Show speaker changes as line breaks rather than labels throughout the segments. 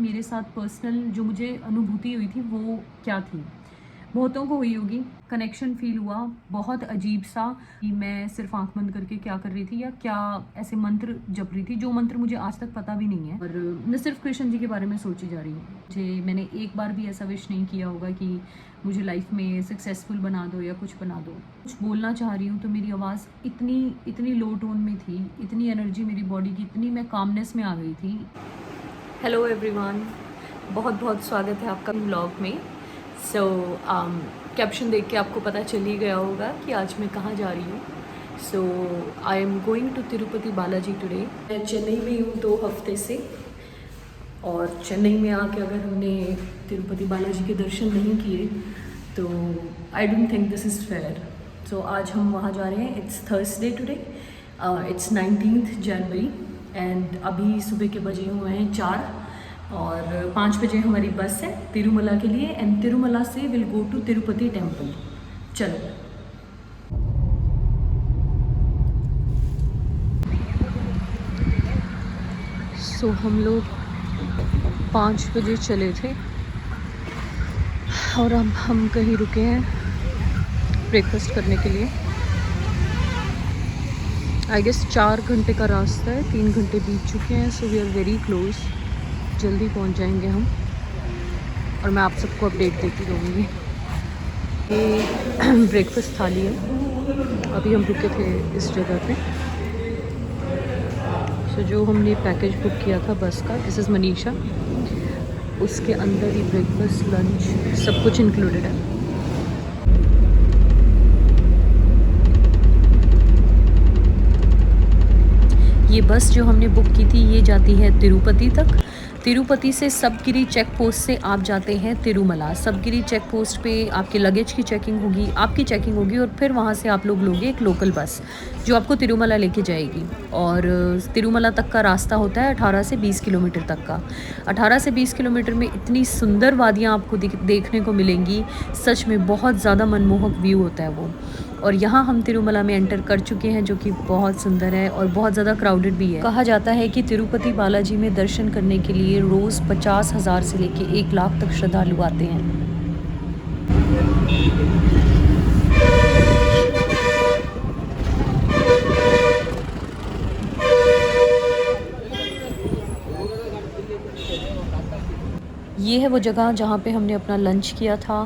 मेरे साथ पर्सनल जो मुझे अनुभूति हुई थी वो क्या थी। बहुतों को हुई होगी, कनेक्शन फ़ील हुआ बहुत अजीब सा कि मैं सिर्फ आंख बंद करके क्या कर रही थी या क्या ऐसे मंत्र जप रही थी, जो मंत्र मुझे आज तक पता भी नहीं है। और मैं सिर्फ कृष्ण जी के बारे में सोची जा रही हूँ। मैंने एक बार भी ऐसा विश नहीं किया होगा कि मुझे लाइफ में सक्सेसफुल बना दो या कुछ बना दो। कुछ बोलना चाह रही हूँ तो मेरी आवाज़ इतनी लो टोन में थी, इतनी एनर्जी मेरी बॉडी की, इतनी मैं कामनेस में आ गई थी। हेलो एवरीवन, बहुत बहुत स्वागत है आपका व्लॉग में। कैप्शन देख के आपको पता चल ही गया होगा कि आज मैं कहाँ जा रही हूँ। I am going to Tirupati Balaji today. मैं चेन्नई में हूँ 2 हफ्ते से, और चेन्नई में आके अगर हमने तिरुपति बालाजी के दर्शन नहीं किए तो I don't think this is fair. So आज हम वहाँ जा रहे हैं। It's Thursday today, it's 19th January and अभी सुबह के बजे हुए हैं 4 और 5 बजे हमारी बस है तिरुमला के लिए एंड तिरुमला से will go to Tirupati temple. चलो। हम लोग 5 बजे चले थे और अब हम कहीं रुके हैं ब्रेकफास्ट करने के लिए। आई गेस 4 घंटे का रास्ता है, 3 घंटे बीत चुके हैं। So we are very close, जल्दी पहुंच जाएंगे हम और मैं आप सबको अपडेट देती रहूँगी। ये ब्रेकफास्ट थाली है। अभी हम रुके थे इस जगह पे। सो जो हमने पैकेज बुक किया था बस का, दिस इज़ मनीषा, उसके अंदर ही ब्रेकफास्ट लंच सब कुछ इंक्लूडेड है। ये बस जो हमने बुक की थी ये जाती है तिरुपति तक। तिरुपति से सबगिरी चेक पोस्ट से आप जाते हैं तिरुमला। सबगिरी चेक पोस्ट पे आपके लगेज की चेकिंग होगी, आपकी चेकिंग होगी और फिर वहाँ से आप लोग लोगे एक लोकल बस जो आपको तिरुमला लेके जाएगी। और तिरुमला तक का रास्ता होता है 18 से 20 किलोमीटर तक का। 18 से 20 किलोमीटर में इतनी सुंदर वादियाँ आपको देखने को मिलेंगी, सच में बहुत ज़्यादा मनमोहक व्यू होता है वो। और यहाँ हम तिरुमला में एंटर कर चुके हैं, जो कि बहुत सुंदर है और बहुत ज़्यादा क्राउडेड भी है। कहा जाता है कि तिरुपति बालाजी में दर्शन करने के लिए रोज़ 50,000 से लेके 1 लाख तक श्रद्धालु आते हैं। ये है वो जगह जहाँ पे हमने अपना लंच किया था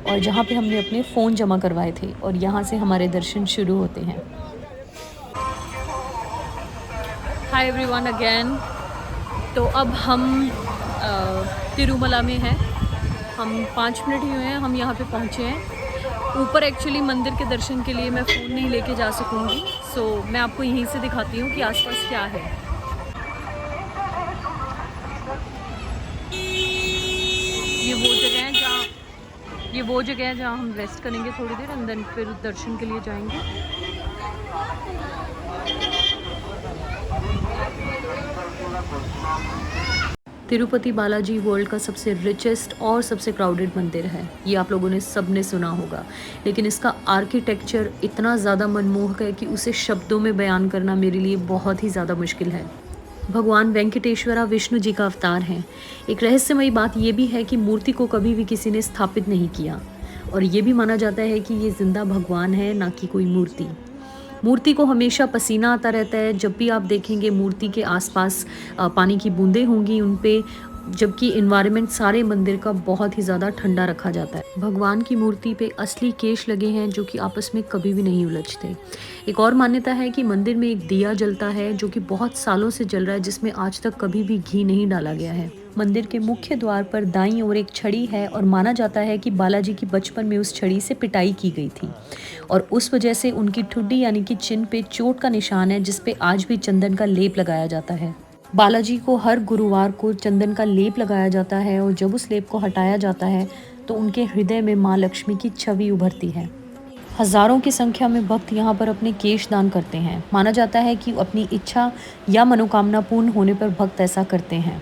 और जहाँ पे हमने अपने फ़ोन जमा करवाए थे, और यहाँ से हमारे दर्शन शुरू होते हैं। Hi everyone again. तो अब हम तिरुमला में हैं। हम 5 मिनट ही हुए हैं, हम यहाँ पे पहुँचे हैं। ऊपर एक्चुअली मंदिर के दर्शन के लिए मैं फ़ोन नहीं लेके जा सकूँगी, सो मैं आपको यहीं से दिखाती हूँ कि आसपास क्या है। ये वो जगह है जहाँ हम रेस्ट करेंगे थोड़ी देर एंड देन फिर दर्शन के लिए जाएंगे। तिरुपति बालाजी वर्ल्ड का सबसे रिचेस्ट और सबसे क्राउडेड मंदिर है, ये आप लोगों ने सब ने सुना होगा। लेकिन इसका आर्किटेक्चर इतना ज़्यादा मनमोहक है कि उसे शब्दों में बयान करना मेरे लिए बहुत ही ज़्यादा मुश्किल है। भगवान वेंकटेश्वरा विष्णु जी का अवतार हैं। एक रहस्यमयी बात यह भी है कि मूर्ति को कभी भी किसी ने स्थापित नहीं किया, और ये भी माना जाता है कि ये जिंदा भगवान है, ना कि कोई मूर्ति। मूर्ति को हमेशा पसीना आता रहता है। जब भी आप देखेंगे मूर्ति के आसपास पानी की बूंदें होंगी उन पे, जबकि इन्वायरमेंट सारे मंदिर का बहुत ही ज़्यादा ठंडा रखा जाता है। भगवान की मूर्ति पे असली केश लगे हैं जो कि आपस में कभी भी नहीं उलझते। एक और मान्यता है कि मंदिर में एक दिया जलता है जो कि बहुत सालों से जल रहा है, जिसमें आज तक कभी भी घी नहीं डाला गया है। मंदिर के मुख्य द्वार पर दाईं ओर एक छड़ी है और माना जाता है कि बालाजी की बचपन में उस छड़ी से पिटाई की गई थी और उस वजह से उनकी ठुड्डी यानी कि चिन्ह पे चोट का निशान है, जिस पे आज भी चंदन का लेप लगाया जाता है। बालाजी को हर गुरुवार को चंदन का लेप लगाया जाता है और जब उस लेप को हटाया जाता है तो उनके हृदय में माँ लक्ष्मी की छवि उभरती है। हजारों की संख्या में भक्त यहाँ पर अपने केश दान करते हैं। माना जाता है कि अपनी इच्छा या मनोकामना पूर्ण होने पर भक्त ऐसा करते हैं।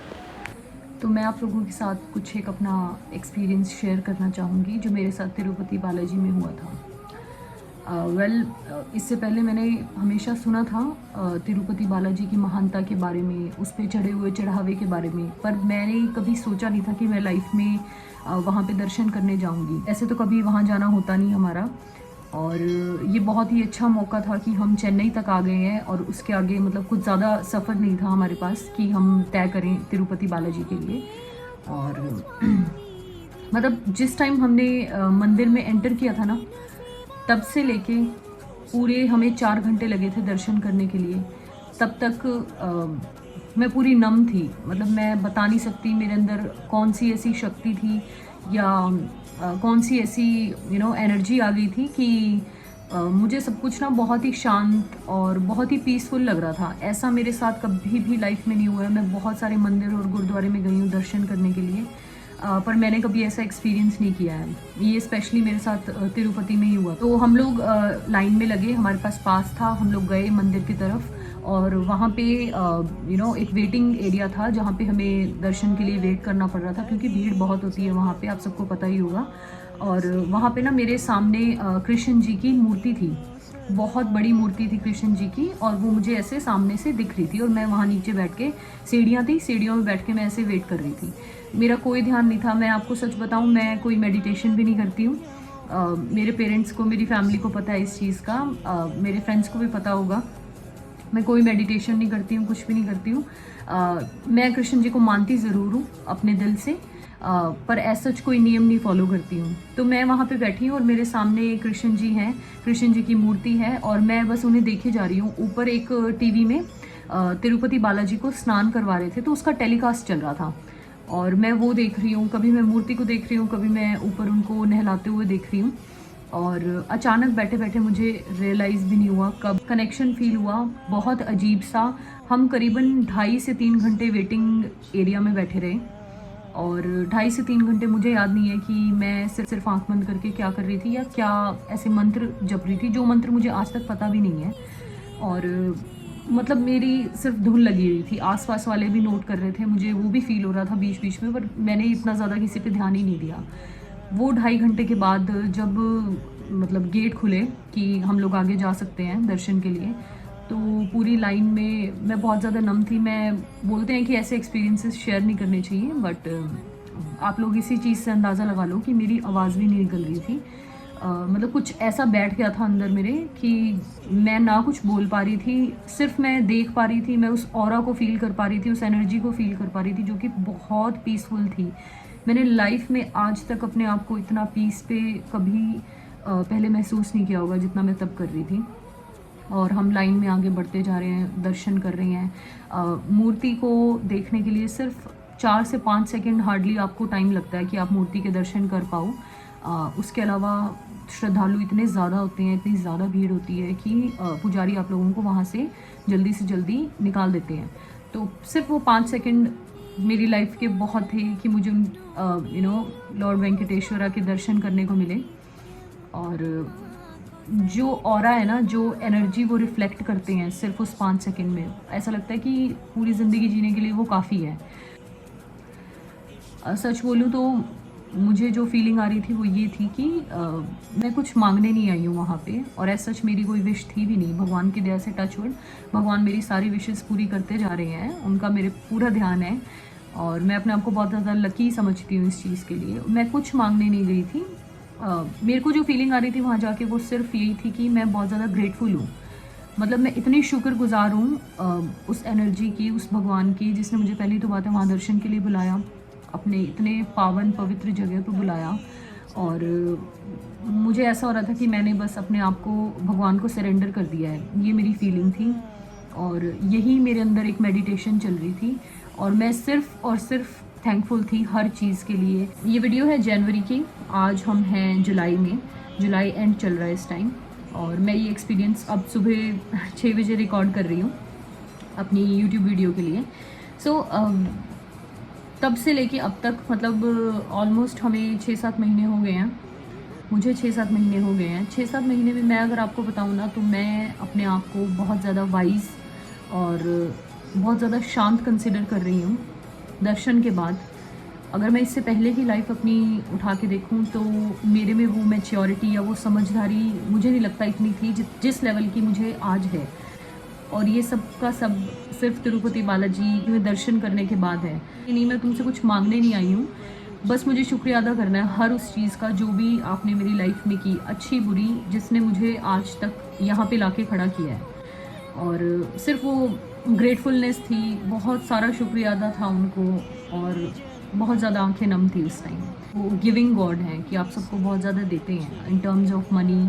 तो मैं आप लोगों के साथ कुछ एक अपना एक्सपीरियंस शेयर करना चाहूँगी जो मेरे साथ तिरुपति बालाजी में हुआ था। इससे पहले मैंने हमेशा सुना था तिरुपति बालाजी की महानता के बारे में, उस पे चढ़े हुए चढ़ावे के बारे में, पर मैंने कभी सोचा नहीं था कि मैं लाइफ में वहाँ पे दर्शन करने जाऊँगी। ऐसे तो कभी वहाँ जाना होता नहीं हमारा, और ये बहुत ही अच्छा मौका था कि हम चेन्नई तक आ गए हैं और उसके आगे मतलब कुछ ज़्यादा सफ़र नहीं था हमारे पास कि हम तय करें तिरुपति बालाजी के लिए। और मतलब जिस टाइम हमने मंदिर में एंटर किया था ना, तब से लेके पूरे हमें 4 घंटे लगे थे दर्शन करने के लिए। तब तक मैं पूरी नम थी, मतलब मैं बता नहीं सकती मेरे अंदर कौन सी ऐसी शक्ति थी या कौन सी ऐसी एनर्जी आ गई थी कि मुझे सब कुछ ना बहुत ही शांत और बहुत ही पीसफुल लग रहा था। ऐसा मेरे साथ कभी भी लाइफ में नहीं हुआ है। मैं बहुत सारे मंदिर और गुरुद्वारे में गई हूँ दर्शन करने के लिए, पर मैंने कभी ऐसा एक्सपीरियंस नहीं किया है। ये स्पेशली मेरे साथ तिरुपति में ही हुआ। तो हम लोग लाइन में लगे, हमारे पास था, हम लोग गए मंदिर की तरफ, और वहाँ पे एक वेटिंग एरिया था जहाँ पे हमें दर्शन के लिए वेट करना पड़ रहा था, क्योंकि भीड़ बहुत होती है वहाँ पे, आप सबको पता ही होगा। और वहाँ पे ना मेरे सामने कृष्ण जी की मूर्ति थी, बहुत बड़ी मूर्ति थी कृष्ण जी की, और वो मुझे ऐसे सामने से दिख रही थी, और मैं वहाँ नीचे बैठ के, सीढ़ियाँ थी, सीढ़ियों में बैठ के मैं ऐसे वेट कर रही थी। मेरा कोई ध्यान नहीं था। मैं आपको सच बताऊँ, मैं कोई मेडिटेशन भी नहीं करती हूँ। मेरे पेरेंट्स को, मेरी फैमिली को पता है इस चीज़ का, मेरे फ्रेंड्स को भी पता होगा। मैं कोई मेडिटेशन नहीं करती हूँ, कुछ भी नहीं करती हूँ। मैं कृष्ण जी को मानती ज़रूर हूँ अपने दिल से, पर ऐसा कोई नियम नहीं फॉलो करती हूँ। तो मैं वहाँ पे बैठी हूँ और मेरे सामने कृष्ण जी हैं, कृष्ण जी की मूर्ति है, और मैं बस उन्हें देखे जा रही हूँ। ऊपर एक टीवी में तिरुपति बालाजी को स्नान करवा रहे थे, तो उसका टेलीकास्ट चल रहा था, और मैं वो देख रही हूँ। कभी मैं मूर्ति को देख रही हूँ, कभी मैं ऊपर उनको नहलाते हुए देख रही हूँ। और अचानक बैठे बैठे मुझे रियलाइज़ भी नहीं हुआ कब कनेक्शन फील हुआ, बहुत अजीब सा। हम करीबन 2.5 से 3 घंटे वेटिंग एरिया में बैठे रहे, और 2.5 से 3 घंटे मुझे याद नहीं है कि मैं सिर्फ आंख बंद करके क्या कर रही थी या क्या ऐसे मंत्र जप रही थी, जो मंत्र मुझे आज तक पता भी नहीं है। और मतलब मेरी सिर्फ धुन लगी हुई थी, आसपास वाले भी नोट कर रहे थे, मुझे वो भी फील हो रहा था बीच बीच में, पर मैंने इतना ज़्यादा किसी पे ध्यान ही नहीं दिया। वो 2.5 घंटे के बाद जब मतलब गेट खुले कि हम लोग आगे जा सकते हैं दर्शन के लिए, तो पूरी लाइन में मैं बहुत ज़्यादा नम थी। मैं बोलते हैं कि ऐसे एक्सपीरियंसेस शेयर नहीं करने चाहिए, बट आप लोग इसी चीज़ से अंदाज़ा लगा लो कि मेरी आवाज़ भी नहीं निकल रही थी। मतलब कुछ ऐसा बैठ गया था अंदर मेरे कि मैं ना कुछ बोल पा रही थी, सिर्फ मैं देख पा रही थी, मैं उस ऑरा को फील कर पा रही थी, उस एनर्जी को फील कर पा रही थी, जो कि बहुत पीसफुल थी। मैंने लाइफ में आज तक अपने आप को इतना पीस पे कभी पहले महसूस नहीं किया होगा जितना मैं तब कर रही थी। और हम लाइन में आगे बढ़ते जा रहे हैं, दर्शन कर रहे हैं। मूर्ति को देखने के लिए सिर्फ 4 से 5 सेकंड हार्डली आपको टाइम लगता है कि आप मूर्ति के दर्शन कर पाओ। उसके अलावा श्रद्धालु इतने ज़्यादा होते हैं, इतनी ज़्यादा भीड़ होती है कि पुजारी आप लोगों को वहाँ से जल्दी निकाल देते हैं। तो सिर्फ वो 5 सेकंड मेरी लाइफ के बहुत थे कि मुझे लॉर्ड वेंकटेश्वरा के दर्शन करने को मिले। और जो ऑरा है ना, जो एनर्जी वो रिफ्लेक्ट करते हैं सिर्फ उस 5 सेकंड में, ऐसा लगता है कि पूरी ज़िंदगी जीने के लिए वो काफ़ी है। सच बोलूँ तो मुझे जो फीलिंग आ रही थी वो ये थी कि मैं कुछ मांगने नहीं आई हूँ वहाँ पे, और ऐसा सच मेरी कोई विश थी भी नहीं। भगवान की दया से टचवुड भगवान मेरी सारी विशेस पूरी करते जा रहे हैं, उनका मेरे पूरा ध्यान है, और मैं अपने आप को बहुत ज़्यादा लकी समझती हूँ इस चीज़ के लिए। मैं कुछ मांगने नहीं गई थी। मेरे को जो फीलिंग आ रही थी वहाँ जाके वो सिर्फ यही थी कि मैं बहुत ज़्यादा ग्रेटफुल हूँ। मतलब मैं इतनी शुक्रगुजार हूँ उस एनर्जी की, उस भगवान की, जिसने मुझे पहली तो बात है वहाँ दर्शन के लिए बुलाया, अपने इतने पावन पवित्र जगह पर बुलाया। और मुझे ऐसा हो रहा था कि मैंने बस अपने आप को भगवान को सरेंडर कर दिया है, ये मेरी फीलिंग थी। और यही मेरे अंदर एक मेडिटेशन चल रही थी, और मैं सिर्फ और सिर्फ थैंकफुल थी हर चीज़ के लिए। ये वीडियो है जनवरी की, आज हम हैं जुलाई में, जुलाई एंड चल रहा है इस टाइम, और मैं ये एक्सपीरियंस अब सुबह 6 बजे रिकॉर्ड कर रही हूँ अपनी यूट्यूब वीडियो के लिए। सो तब से लेके अब तक मतलब ऑलमोस्ट हमें 6-7 महीने हो गए हैं, मुझे 6-7 महीने हो गए हैं। 6-7 महीने में मैं अगर आपको बताऊँ ना, तो मैं अपने आप को बहुत ज़्यादा वाइज और बहुत ज़्यादा शांत कंसिडर कर रही हूँ दर्शन के बाद। अगर मैं इससे पहले की लाइफ अपनी उठा के देखूं तो मेरे में वो मैच्योरिटी या वो समझदारी मुझे नहीं लगता इतनी थी जिस लेवल की मुझे आज है। और ये सब का सब सिर्फ तिरुपति बालाजी में दर्शन करने के बाद है। नहीं, मैं तुमसे कुछ मांगने नहीं आई हूँ, बस मुझे शुक्रिया अदा करना है हर उस चीज़ का जो भी आपने मेरी लाइफ में की, अच्छी बुरी, जिसने मुझे आज तक यहाँ पे लाके खड़ा किया है। और सिर्फ वो ग्रेटफुलनेस थी, बहुत सारा शुक्रिया अदा था उनको, और बहुत ज़्यादा आंखें नम थी उस टाइम। वो गिविंग गॉड हैं कि आप सबको बहुत ज़्यादा देते हैं इन टर्म्स ऑफ मनी,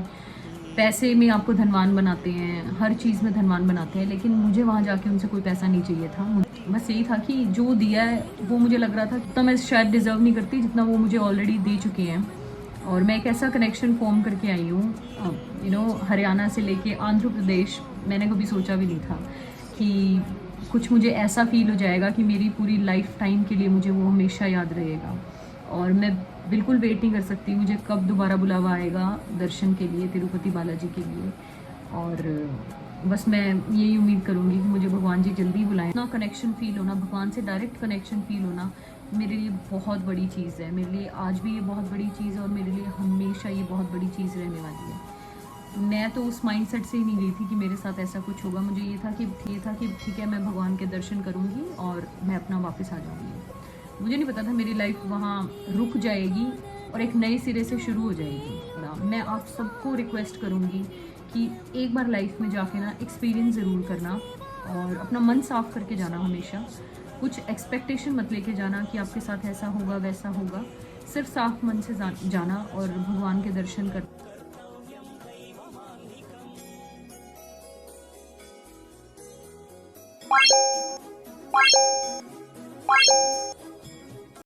पैसे में आपको धनवान बनाते हैं, हर चीज़ में धनवान बनाते हैं। लेकिन मुझे वहाँ जाके उनसे कोई पैसा नहीं चाहिए था। बस यही था कि जो दिया है वो मुझे लग रहा था कि मैं शायद डिज़र्व नहीं करती जितना वो मुझे ऑलरेडी दे चुके हैं। और मैं एक ऐसा कनेक्शन फॉर्म करके आई हूँ, हरियाणा से लेके आंध्र प्रदेश। मैंने कभी सोचा भी नहीं था कि कुछ मुझे ऐसा फील हो जाएगा कि मेरी पूरी लाइफ टाइम के लिए मुझे वो हमेशा याद रहेगा। और मैं बिल्कुल वेट नहीं कर सकती मुझे कब दोबारा बुलावा आएगा दर्शन के लिए, तिरुपति बालाजी के लिए। और बस मैं यही उम्मीद करूँगी कि मुझे भगवान जी जल्दी बुलाएं। ना कनेक्शन फ़ील होना, भगवान से डायरेक्ट कनेक्शन फ़ील होना मेरे लिए बहुत बड़ी चीज़ है। मेरे लिए आज भी ये बहुत बड़ी चीज़ है और मेरे लिए हमेशा ये बहुत बड़ी चीज़ रहने वाली है। मैं तो उस माइंडसेट से ही नहीं गई थी कि मेरे साथ ऐसा कुछ होगा। मुझे ये था कि ठीक है, मैं भगवान के दर्शन करूँगी और मैं अपना वापस आ जाऊँगी। मुझे नहीं पता था मेरी लाइफ वहाँ रुक जाएगी और एक नए सिरे से शुरू हो जाएगी ना। मैं आप सबको रिक्वेस्ट करूँगी कि एक बार लाइफ में जाके ना एक्सपीरियंस ज़रूर करना और अपना मन साफ़ करके जाना। हमेशा कुछ एक्सपेक्टेशन मत लेके जाना कि आपके साथ ऐसा होगा वैसा होगा। सिर्फ साफ मन से जाना और भगवान के दर्शन करना।